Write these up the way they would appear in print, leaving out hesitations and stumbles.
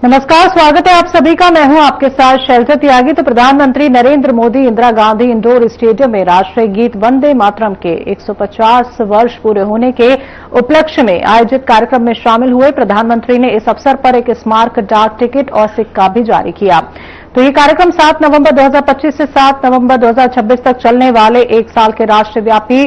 नमस्कार, स्वागत है आप सभी का। मैं हूं आपके साथ शैलजा त्यागी। तो प्रधानमंत्री नरेंद्र मोदी इंदिरा गांधी इंडोर स्टेडियम में राष्ट्रीय गीत वंदे मातरम के 150 वर्ष पूरे होने के उपलक्ष्य में आयोजित कार्यक्रम में शामिल हुए। प्रधानमंत्री ने इस अवसर पर एक स्मारक डाक टिकट और सिक्का भी जारी किया। तो ये कार्यक्रम 7 नवंबर 2025 से 7 नवंबर 2026 तक चलने वाले एक साल के राष्ट्रव्यापी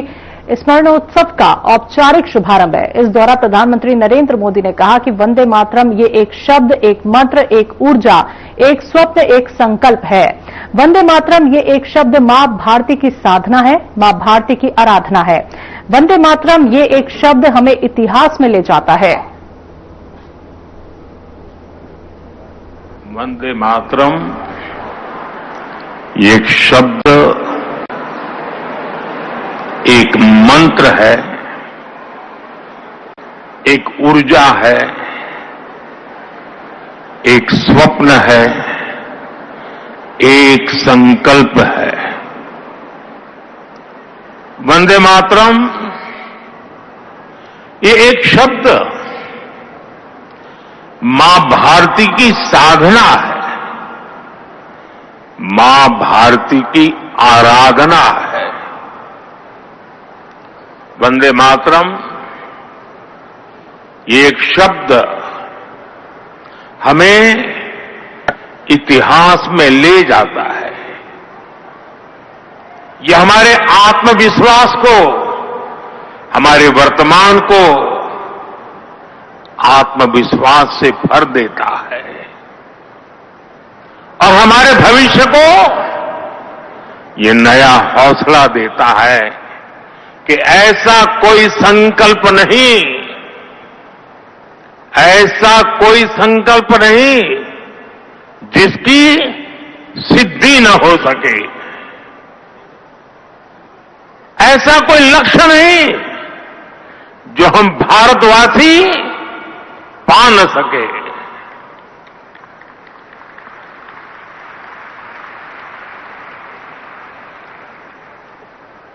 स्मरणोत्सव का औपचारिक शुभारंभ है। इस दौरान प्रधानमंत्री नरेंद्र मोदी ने कहा कि वंदे मातरम ये एक शब्द, एक मंत्र, एक ऊर्जा, एक स्वप्न, एक संकल्प है। वंदे मातरम ये एक शब्द मां भारती की साधना है, मां भारती की आराधना है। वंदे मातरम ये एक शब्द हमें इतिहास में ले जाता है। वंदे मातरम ये एक शब्द, एक मंत्र है, एक ऊर्जा है, एक स्वप्न है, एक संकल्प है। वंदे मातरम ये एक शब्द मां भारती की साधना है, मां भारती की आराधना है। वंदे मातरम ये एक शब्द हमें इतिहास में ले जाता है। ये हमारे आत्मविश्वास को, हमारे वर्तमान को आत्मविश्वास से भर देता है और हमारे भविष्य को ये नया हौसला देता है कि ऐसा कोई संकल्प नहीं, ऐसा कोई संकल्प नहीं जिसकी सिद्धि न हो सके, ऐसा कोई लक्ष्य नहीं जो हम भारतवासी पा न सके।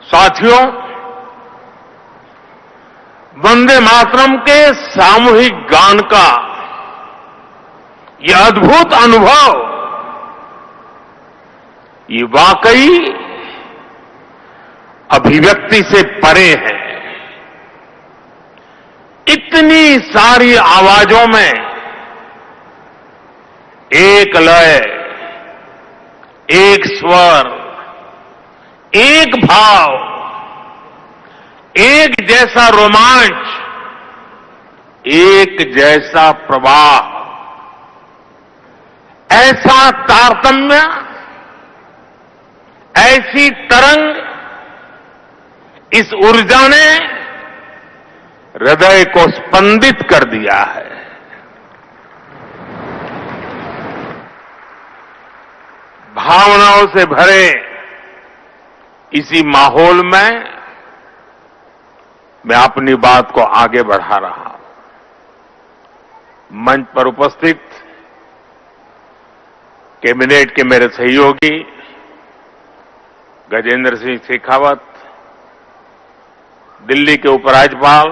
साथियों, वंदे मातरम के सामूहिक गान का यह अद्भुत अनुभव, ये वाकई अभिव्यक्ति से परे है। इतनी सारी आवाजों में एक लय, एक स्वर, एक भाव, एक जैसा रोमांच, एक जैसा प्रवाह, ऐसा तारतम्य, ऐसी तरंग, इस ऊर्जा ने हृदय को स्पंदित कर दिया है। भावनाओं से भरे इसी माहौल में मैं अपनी बात को आगे बढ़ा रहा हूं। मंच पर उपस्थित कैबिनेट के मेरे सहयोगी गजेंद्र सिंह शेखावत, दिल्ली के उपराज्यपाल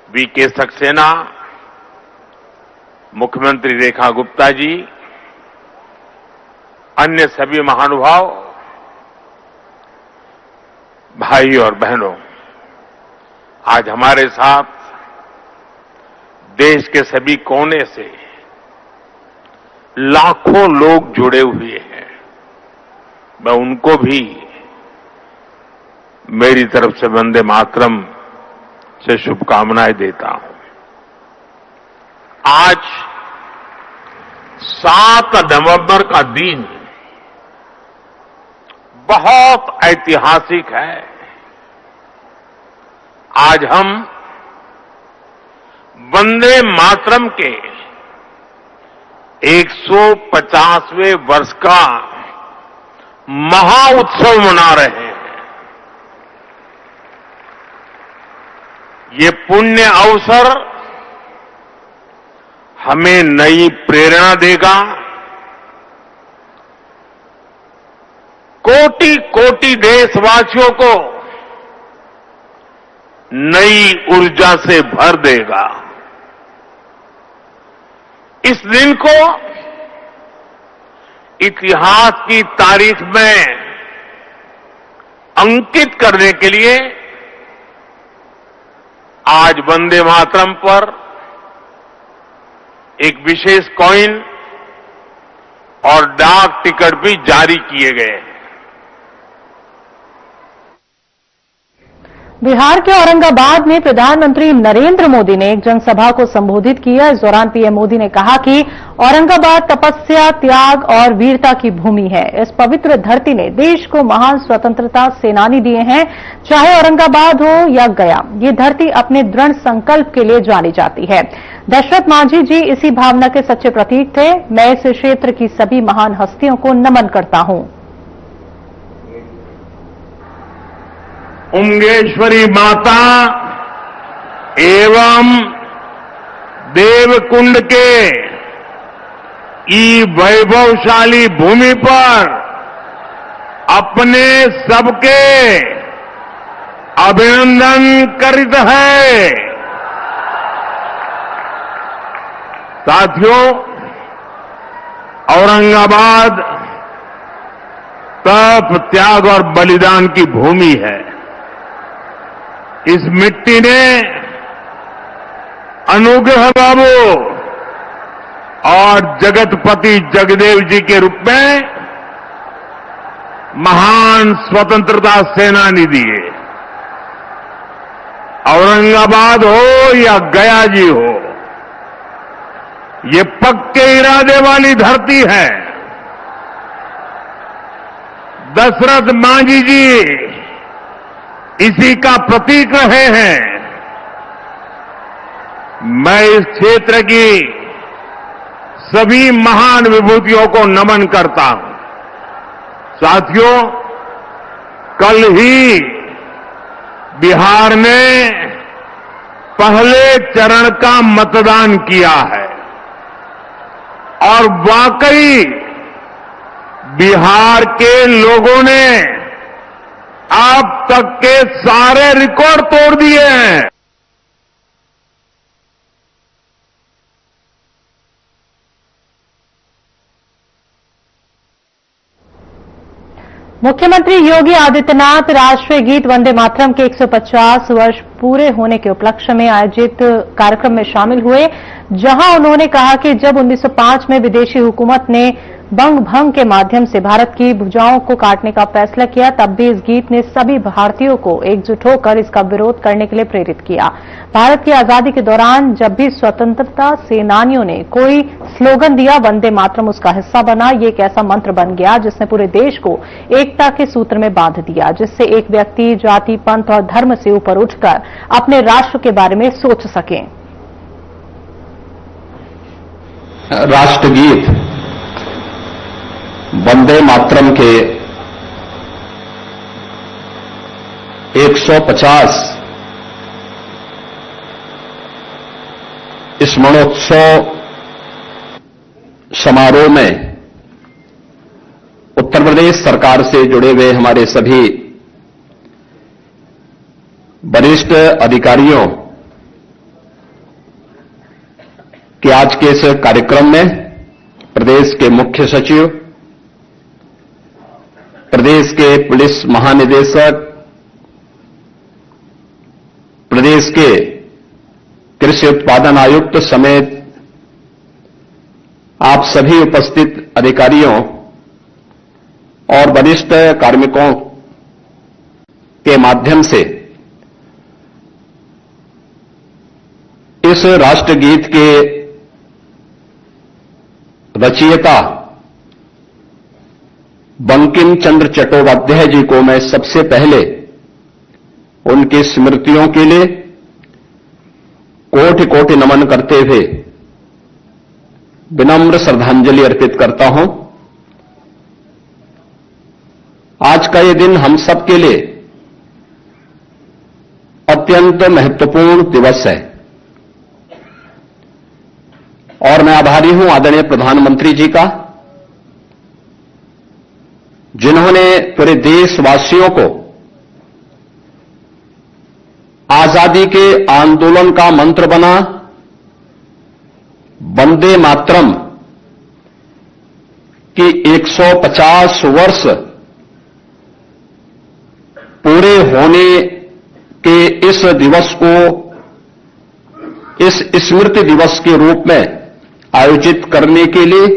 वीके सक्सेना, मुख्यमंत्री रेखा गुप्ता जी, अन्य सभी महानुभाव, भाई और बहनों, आज हमारे साथ देश के सभी कोने से लाखों लोग जुड़े हुए हैं। मैं उनको भी मेरी तरफ से वंदे मातरम से शुभकामनाएं देता हूं। आज 7 नवंबर का दिन बहुत ऐतिहासिक है। आज हम वंदे मातरम के 150वें वर्ष का महाउत्सव मना रहे हैं। ये पुण्य अवसर हमें नई प्रेरणा देगा, कोटि कोटि देशवासियों को नई ऊर्जा से भर देगा। इस दिन को इतिहास की तारीख में अंकित करने के लिए आज वंदे मातरम पर एक विशेष कॉइन और डाक टिकट भी जारी किए गए हैं। बिहार के औरंगाबाद में प्रधानमंत्री नरेंद्र मोदी ने एक जनसभा को संबोधित किया। इस दौरान पीएम मोदी ने कहा कि औरंगाबाद तपस्या, त्याग और वीरता की भूमि है। इस पवित्र धरती ने देश को महान स्वतंत्रता सेनानी दिए हैं। चाहे औरंगाबाद हो या गया, ये धरती अपने दृढ़ संकल्प के लिए जानी जाती है। दशरथ मांझी जी इसी भावना के सच्चे प्रतीक थे। मैं इस क्षेत्र की सभी महान हस्तियों को नमन करता हूं। उंगेश्वरी माता एवं देवकुंड के ई वैभवशाली भूमि पर अपने सबके अभिनंदन करित है। साथियों, औरंगाबाद तप, त्याग और बलिदान की भूमि है। इस मिट्टी ने अनुग्रह बाबू और जगतपति जगदेव जी के रूप में महान स्वतंत्रता सेनानी दिए। औरंगाबाद हो या गया जी हो, ये पक्के इरादे वाली धरती है। दशरथ मांझी जी इसी का प्रतीक रहे हैं। मैं इस क्षेत्र की सभी महान विभूतियों को नमन करता हूं। साथियों, कल ही बिहार ने पहले चरण का मतदान किया है और वाकई बिहार के लोगों ने अब तक के सारे रिकॉर्ड तोड़ दिए हैं। मुख्यमंत्री योगी आदित्यनाथ राष्ट्रीय गीत वंदे मातरम के 150 वर्ष पूरे होने के उपलक्ष्य में आयोजित कार्यक्रम में शामिल हुए, जहां उन्होंने कहा कि जब 1905 में विदेशी हुकूमत ने बंग भंग के माध्यम से भारत की भुजाओं को काटने का फैसला किया, तब भी इस गीत ने सभी भारतीयों को एकजुट होकर इसका विरोध करने के लिए प्रेरित किया। भारत की आजादी के दौरान जब भी स्वतंत्रता सेनानियों ने कोई स्लोगन दिया, वंदे मातरम उसका हिस्सा बना। ये एक ऐसा मंत्र बन गया जिसने पूरे देश को एकता के सूत्र में बांध दिया, जिससे एक व्यक्ति जाति, पंथ और धर्म से ऊपर उठकर अपने राष्ट्र के बारे में सोच सके। राष्ट्रगीत वंदे मातरम के 150 स्मरणोत्सव समारोह में उत्तर प्रदेश सरकार से जुड़े हुए हमारे सभी वरिष्ठ अधिकारियों के आज के इस कार्यक्रम में प्रदेश के मुख्य सचिव, प्रदेश के पुलिस महानिदेशक, प्रदेश के कृषि उत्पादन आयुक्त समेत आप सभी उपस्थित अधिकारियों और वरिष्ठ कार्मिकों के माध्यम से इस राष्ट्रगीत के रचयिता बंकिम चंद्र चट्टोपाध्याय जी को मैं सबसे पहले उनकी स्मृतियों के लिए कोटि कोटि नमन करते हुए विनम्र श्रद्धांजलि अर्पित करता हूं। आज का ये दिन हम सब के लिए अत्यंत महत्वपूर्ण दिवस है और मैं आभारी हूं आदरणीय प्रधानमंत्री जी का, जिन्होंने पूरे देशवासियों को आजादी के आंदोलन का मंत्र बना वंदे मातरम की 150 वर्ष पूरे होने के इस दिवस को इस स्मृति दिवस के रूप में आयोजित करने के लिए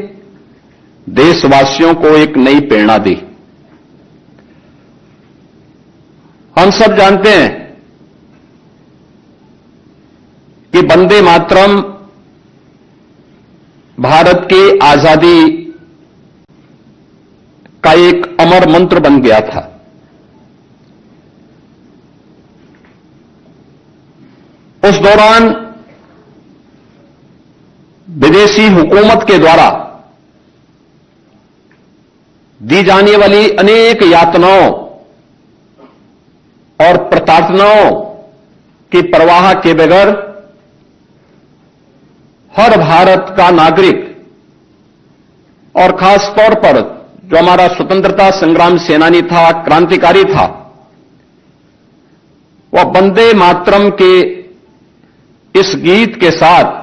देशवासियों को एक नई प्रेरणा दी। हम सब जानते हैं कि वंदे मातरम भारत की आजादी का एक अमर मंत्र बन गया था। उस दौरान विदेशी हुकूमत के द्वारा दी जाने वाली अनेक यातनाओं और प्रताड़नाओं की परवाह के बगैर हर भारत का नागरिक और खास तौर पर जो हमारा स्वतंत्रता संग्राम सेनानी था, क्रांतिकारी था, वह वंदे मातरम के इस गीत के साथ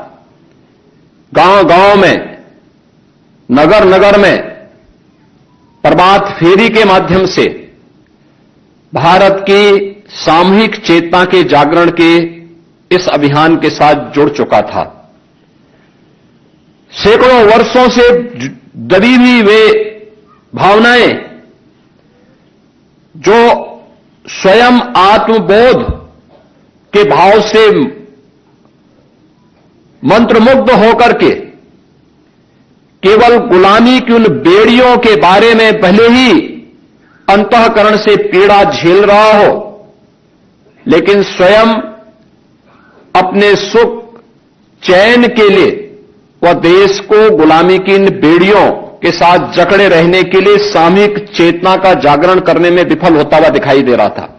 गांव-गांव में, नगर-नगर में प्रभात फेरी के माध्यम से भारत की सामूहिक चेतना के जागरण के इस अभियान के साथ जुड़ चुका था। सैकड़ों वर्षों से दबी हुई वे भावनाएं जो स्वयं आत्मबोध के भाव से मंत्रमुग्ध होकर के केवल गुलामी की उन बेड़ियों के बारे में भले ही अंतःकरण से पीड़ा झेल रहा हो, लेकिन स्वयं अपने सुख चैन के लिए वह देश को गुलामी की इन बेड़ियों के साथ जकड़े रहने के लिए सामूहिक चेतना का जागरण करने में विफल होता हुआ दिखाई दे रहा था।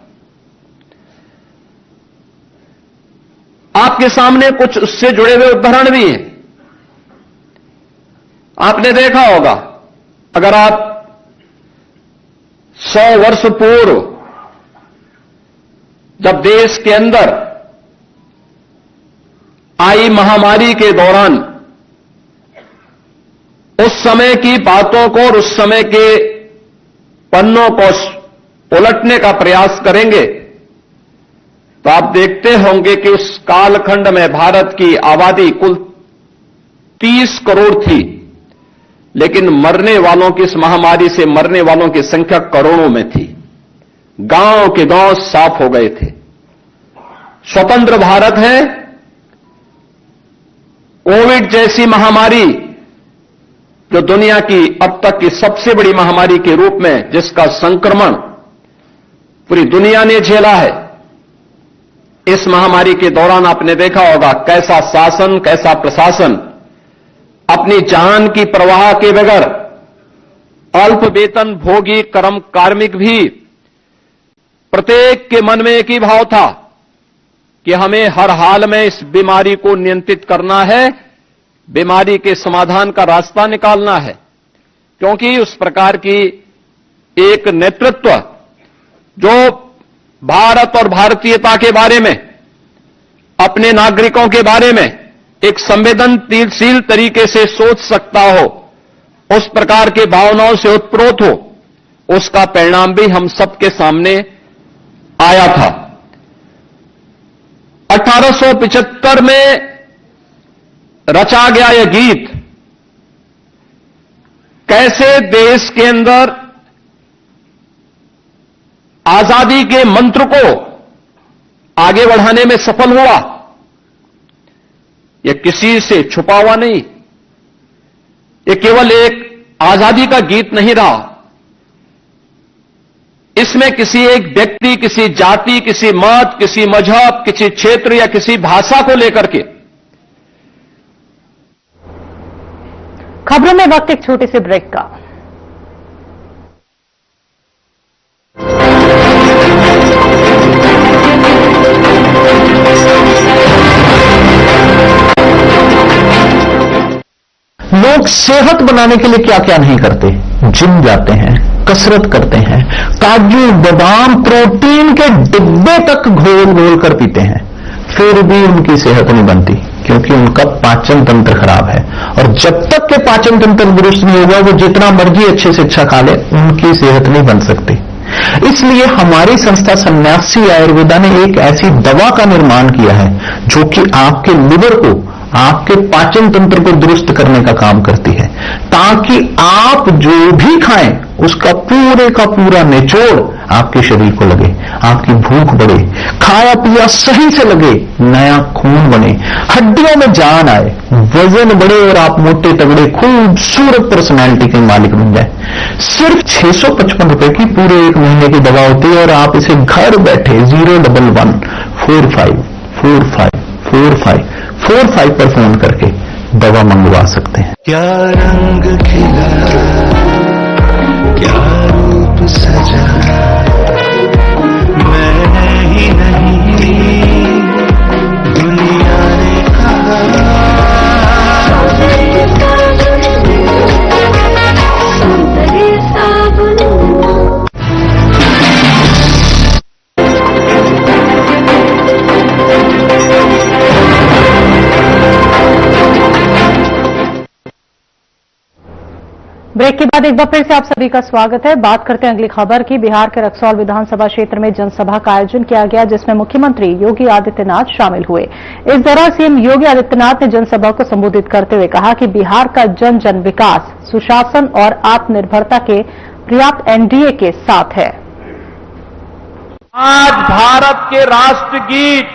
आपके सामने कुछ उससे जुड़े हुए उदाहरण भी हैं। आपने देखा होगा, अगर आप 100 वर्ष पूर्व जब देश के अंदर आई महामारी के दौरान उस समय की बातों को और उस समय के पन्नों को उलटने का प्रयास करेंगे तो आप देखते होंगे कि उस कालखंड में भारत की आबादी कुल 30 करोड़ थी, लेकिन मरने वालों की, इस महामारी से मरने वालों की संख्या करोड़ों में थी। गांव के गांव साफ हो गए थे। स्वतंत्र भारत है, कोविड जैसी महामारी जो दुनिया की अब तक की सबसे बड़ी महामारी के रूप में जिसका संक्रमण पूरी दुनिया ने झेला है, इस महामारी के दौरान आपने देखा होगा कैसा शासन, कैसा प्रशासन अपनी जान की परवाह के बगैर अल्प वेतन भोगी कर्म कार्मिक भी प्रत्येक के मन में एक ही भाव था कि हमें हर हाल में इस बीमारी को नियंत्रित करना है, बीमारी के समाधान का रास्ता निकालना है, क्योंकि उस प्रकार की एक नेतृत्व जो भारत और भारतीयता के बारे में, अपने नागरिकों के बारे में एक संवेदनशील तरीके से सोच सकता हो, उस प्रकार के भावनाओं से उत्प्रोत हो, उसका परिणाम भी हम सबके सामने आया था। 1875 में रचा गया यह गीत कैसे देश के अंदर आजादी के मंत्र को आगे बढ़ाने में सफल हुआ, यह किसी से छुपा हुआ नहीं, यह केवल एक आजादी का गीत नहीं रहा। इसमें किसी एक व्यक्ति, किसी जाति, किसी मत, किसी मजहब, किसी क्षेत्र या किसी भाषा को लेकर के। खबरों में वक्त एक छोटे से ब्रेक का। लोग सेहत बनाने के लिए क्या क्या नहीं करते, जिम जाते हैं, कसरत करते हैं, काजू बादाम प्रोटीन के डिब्बे तक घोल घोल कर पीते हैं, फिर भी उनकी सेहत नहीं बनती, क्योंकि उनका पाचन तंत्र खराब है। और जब तक के पाचन तंत्र दुरुस्त नहीं होगा, वो जितना मर्जी अच्छे से अच्छा खा ले, उनकी सेहत नहीं बन सकती। इसलिए हमारी संस्था सन्यासी आयुर्वेदा ने एक ऐसी दवा का निर्माण किया है जो कि आपके लिवर को, आपके पाचन तंत्र को दुरुस्त करने का काम करती है, ताकि आप जो भी खाएं उसका पूरे का पूरा निचोड़ आपके शरीर को लगे, आपकी भूख बढ़े, खाया पिया सही से लगे, नया खून बने, हड्डियों में जान आए, वजन बढ़े और आप मोटे तगड़े खूबसूरत पर्सनैलिटी के मालिक बन जाए। सिर्फ 655 रुपए की पूरे एक महीने की दवा होती है और आप इसे घर बैठे 01145454545 पर फोन करके दवा मंगवा सकते हैं। क्या रंग खिला, क्या रूप सजा, मैं ही नहीं दुनिया ने कहा। ब्रेक के बाद एक बार फिर से आप सभी का स्वागत है। बात करते हैं अगली खबर की। बिहार के रक्सौल विधानसभा क्षेत्र में जनसभा का आयोजन किया गया, जिसमें मुख्यमंत्री योगी आदित्यनाथ शामिल हुए। इस दौरान सीएम योगी आदित्यनाथ ने जनसभा को संबोधित करते हुए कहा कि बिहार का जन जन विकास, सुशासन और आत्मनिर्भरता के पर्याप्त एनडीए के साथ है। आज भारत के राष्ट्रगीत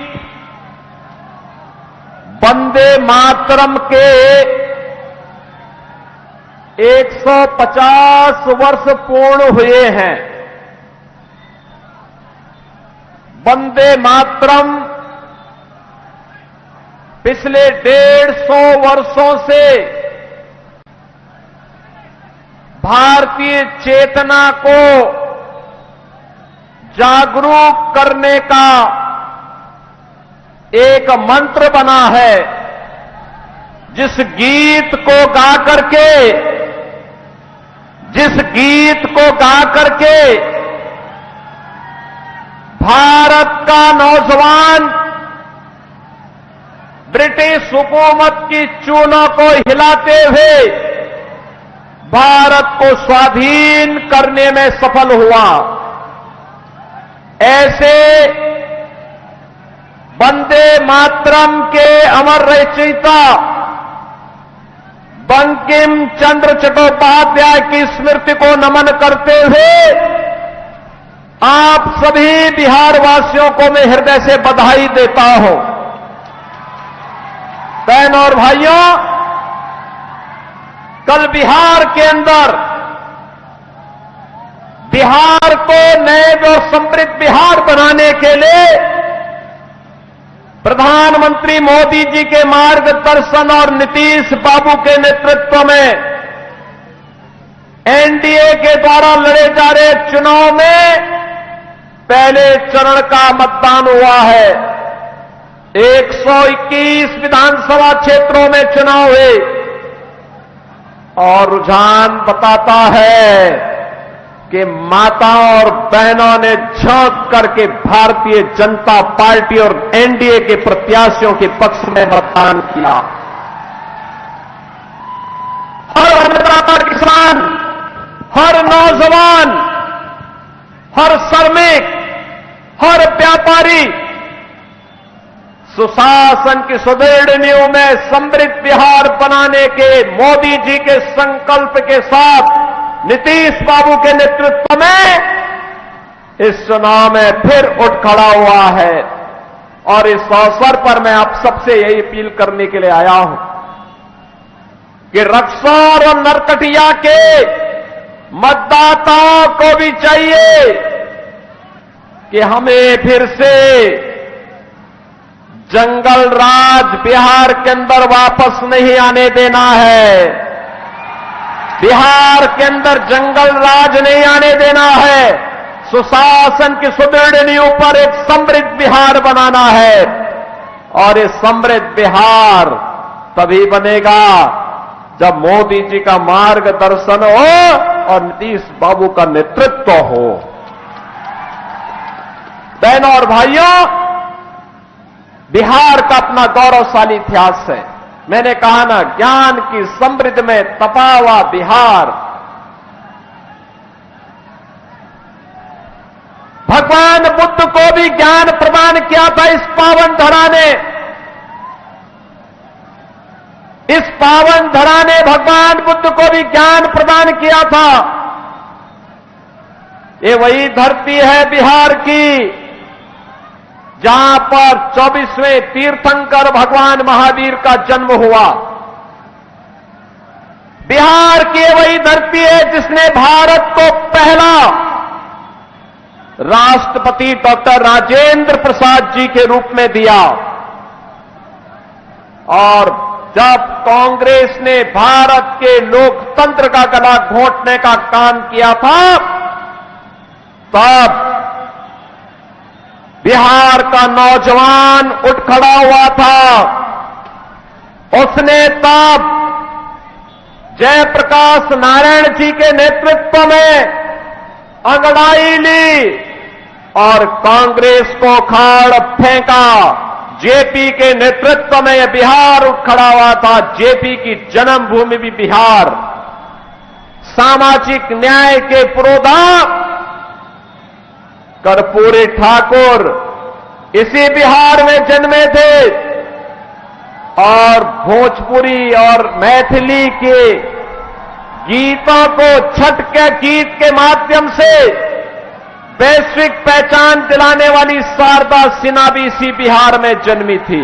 वंदे मातरम के 150 वर्ष पूर्ण हुए हैं। वंदे मातरम पिछले 150 वर्षों से भारतीय चेतना को जागरूक करने का एक मंत्र बना है, जिस गीत को गा करके भारत का नौजवान ब्रिटिश हुकूमत की चूनों को हिलाते हुए भारत को स्वाधीन करने में सफल हुआ। ऐसे वंदे मातरम के अमर रचयिता बंकिम चंद्र चट्टोपाध्याय की स्मृति को नमन करते हुए आप सभी बिहार वासियों को मैं हृदय से बधाई देता हूं। बहनों और भाइयों, कल बिहार के अंदर बिहार को नए और समृद्ध बिहार बनाने के लिए प्रधानमंत्री मोदी जी के मार्गदर्शन और नीतीश बाबू के नेतृत्व में एनडीए के द्वारा लड़े जा रहे चुनाव में पहले चरण का मतदान हुआ है। 121 विधानसभा क्षेत्रों में चुनाव हुए और रुझान बताता है कि माताओं और बहनों ने झांक करके भारतीय जनता पार्टी और एनडीए के प्रत्याशियों के पक्ष में मतदान किया। हर अन्नदाता किसान, हर नौजवान, हर श्रमिक, हर व्यापारी सुशासन की सुदृढ़ नींव में समृद्ध बिहार बनाने के मोदी जी के संकल्प के साथ नीतीश बाबू के नेतृत्व में इस चुनाव में फिर उठ खड़ा हुआ है। और इस अवसर पर मैं आप सबसे यही अपील करने के लिए आया हूं कि रक्सौल और नरकटिया के मतदाताओं को भी चाहिए कि हमें फिर से जंगल राज बिहार के अंदर वापस नहीं आने देना है। बिहार के अंदर जंगल राज नहीं आने देना है। सुशासन की सुदृढ़ नींव पर एक समृद्ध बिहार बनाना है। और ये समृद्ध बिहार तभी बनेगा जब मोदी जी का मार्गदर्शन हो और नीतीश बाबू का नेतृत्व हो। बहनों और भाइयों, बिहार का अपना गौरवशाली इतिहास है। मैंने कहा ना, ज्ञान की समृद्धि में तपा हुआ बिहार। भगवान बुद्ध को भी ज्ञान प्रदान किया था इस पावन धरा ने। इस पावन धरा ने भगवान बुद्ध को भी ज्ञान प्रदान किया था। ये वही धरती है बिहार की, जहां पर 24वें तीर्थंकर भगवान महावीर का जन्म हुआ। बिहार की वही धरती है जिसने भारत को पहला राष्ट्रपति डॉक्टर राजेंद्र प्रसाद जी के रूप में दिया। और जब कांग्रेस ने भारत के लोकतंत्र का गला घोंटने का काम किया था, तब बिहार का नौजवान उठ खड़ा हुआ था। उसने तब जयप्रकाश नारायण जी के नेतृत्व में अंगड़ाई ली और कांग्रेस को खाड़ फेंका। जेपी के नेतृत्व में यह बिहार उठ खड़ा हुआ था। जेपी की जन्मभूमि भी बिहार। सामाजिक न्याय के पुरोधा कर्पूरी ठाकुर इसी बिहार में जन्मे थे और भोजपुरी और मैथिली के गीतों को छठ के गीत के माध्यम से वैश्विक पहचान दिलाने वाली शारदा सिन्हा भी इसी बिहार में जन्मी थी।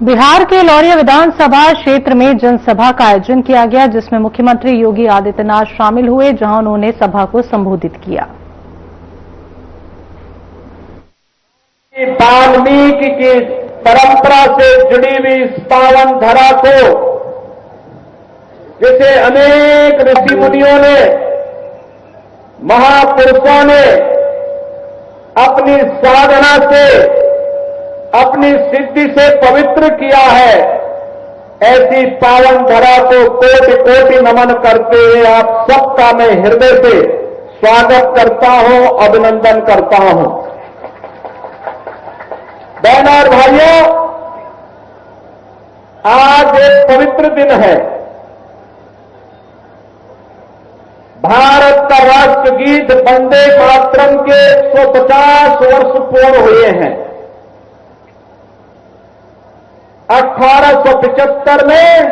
बिहार के लौरिया विधानसभा क्षेत्र में जनसभा का आयोजन किया गया, जिसमें मुख्यमंत्री योगी आदित्यनाथ शामिल हुए, जहां उन्होंने सभा को संबोधित किया। वाल्मीकि की परंपरा से जुड़ी हुई इस पावन धरा को, जिसे अनेक ऋषि मुनियों ने, महापुरुषों ने अपनी साधना से, अपनी सिद्धि से पवित्र किया है, ऐसी पावन धरा को कोटि कोटि नमन करते हुए आप सबका मैं हृदय से स्वागत करता हूं, अभिनंदन करता हूं। बहनों और भाइयों, आज एक पवित्र दिन है। भारत का राष्ट्रगीत वंदे मातरम के 150 वर्ष पूर्ण हुए हैं। 1875 में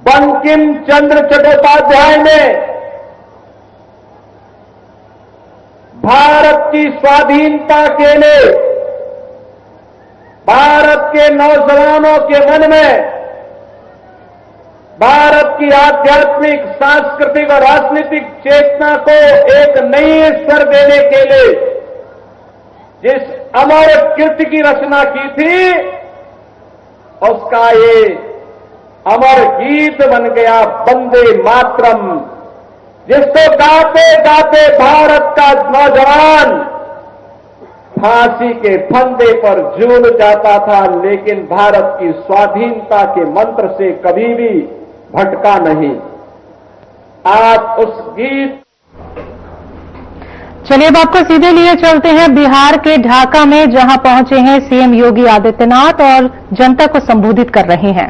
बंकिम चंद्र चट्टोपाध्याय ने भारत की स्वाधीनता के लिए भारत के नौजवानों के मन में भारत की आध्यात्मिक, सांस्कृतिक और राजनीतिक चेतना को एक नई स्तर देने के लिए जिस अमर कीर्ति की रचना की थी, उसका ये अमर गीत बन गया वंदे मातरम, जिसको गाते गाते भारत का नौजवान फांसी के फंदे पर झूल जाता था, लेकिन भारत की स्वाधीनता के मंत्र से कभी भी भटका नहीं। आज उस गीत। चलिए अब आपको सीधे लिए चलते हैं बिहार के ढाका में, जहां पहुंचे हैं सीएम योगी आदित्यनाथ और जनता को संबोधित कर रहे हैं।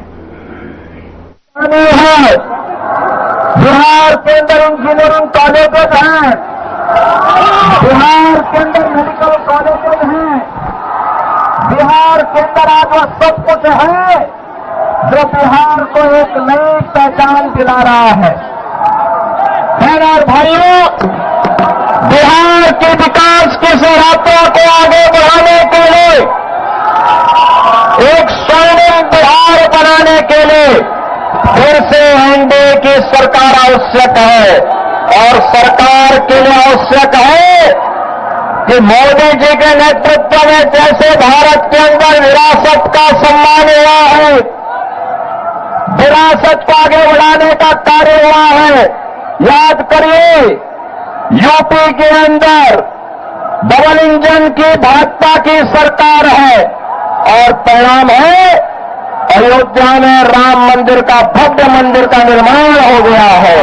बिहार के अंदर इंजीनियरिंग कॉलेजेस हैं, बिहार के अंदर मेडिकल कॉलेजेस हैं, बिहार के अंदर आज वह सब कुछ है जो बिहार को एक नई पहचान दिला रहा है। बहनों और भाइयों, बिहार के विकास की यात्रा को आगे बढ़ाने के लिए, एक स्वर्णिम बिहार बनाने के लिए फिर से एनडीए की सरकार आवश्यक है। और सरकार के लिए आवश्यक है कि मोदी जी के नेतृत्व में जैसे भारत के अंदर विरासत का सम्मान हुआ है, विरासत को आगे बढ़ाने का कार्य हुआ है। याद करिए, यूपी के अंदर डबल इंजन की भाजपा की सरकार है और परिणाम है अयोध्या में राम मंदिर का भव्य मंदिर का निर्माण हो गया है।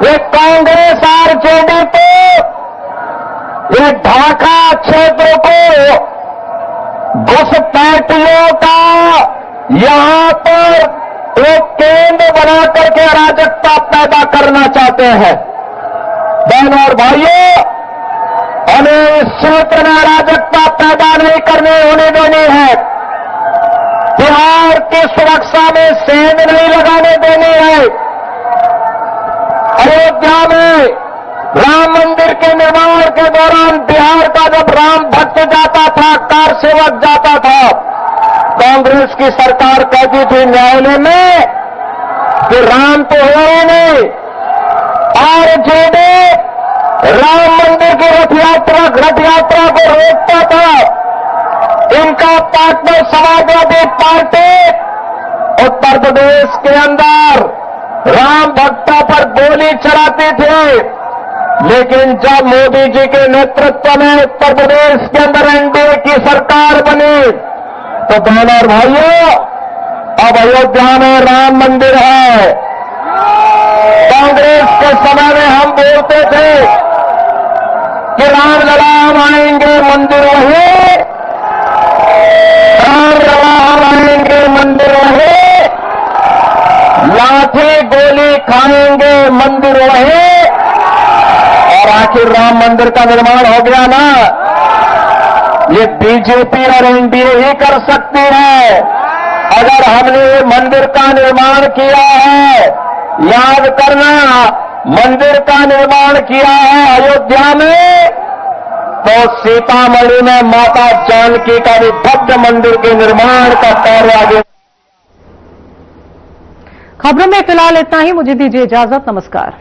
ये कांग्रेस आरजेडी को ये ढाका क्षेत्र को घुसपैठियों का यहां पर एक केंद्र बना करके अराजकता पैदा करना चाहते हैं। बहनों और भाइयों, हमें इस क्षेत्र में अराजकता पैदा नहीं करने होने देनी है। बिहार की सुरक्षा में सेंध नहीं लगाने देनी है। अयोध्या में राम मंदिर के निर्माण के दौरान बिहार का जब राम भक्त जाता था, कार सेवक जाता था, कांग्रेस की सरकार कहती थी न्यायालय में कि राम तो हुआ ही नहीं। आरजेडी राम मंदिर की रथ यात्रा को रोकता था। इनका पार्टनर समाजवादी पार्टी उत्तर प्रदेश के अंदर राम भक्तों पर गोली चलाती थी, लेकिन जब मोदी जी के नेतृत्व में उत्तर प्रदेश के अंदर एनडीए की सरकार बनी तो बहनों और भाइयों, अब अयोध्या में राम मंदिर है। कांग्रेस के समय में हम बोलते थे कि रामलला हम आएंगे मंदिर वहीं, रामलला हम आएंगे मंदिर वहीं, लाठी गोली खाएंगे मंदिर वहीं, और आखिर राम मंदिर का निर्माण हो गया ना। ये बीजेपी और एनडीए ही कर सकती है। अगर हमने ये मंदिर का निर्माण किया है, याद करना, मंदिर का निर्माण किया है अयोध्या में, तो सीतामढ़ी में माता जानकी का भी भव्य मंदिर के निर्माण का कार्य आगे। खबरों में फिलहाल इतना ही। मुझे दीजिए इजाजत। नमस्कार।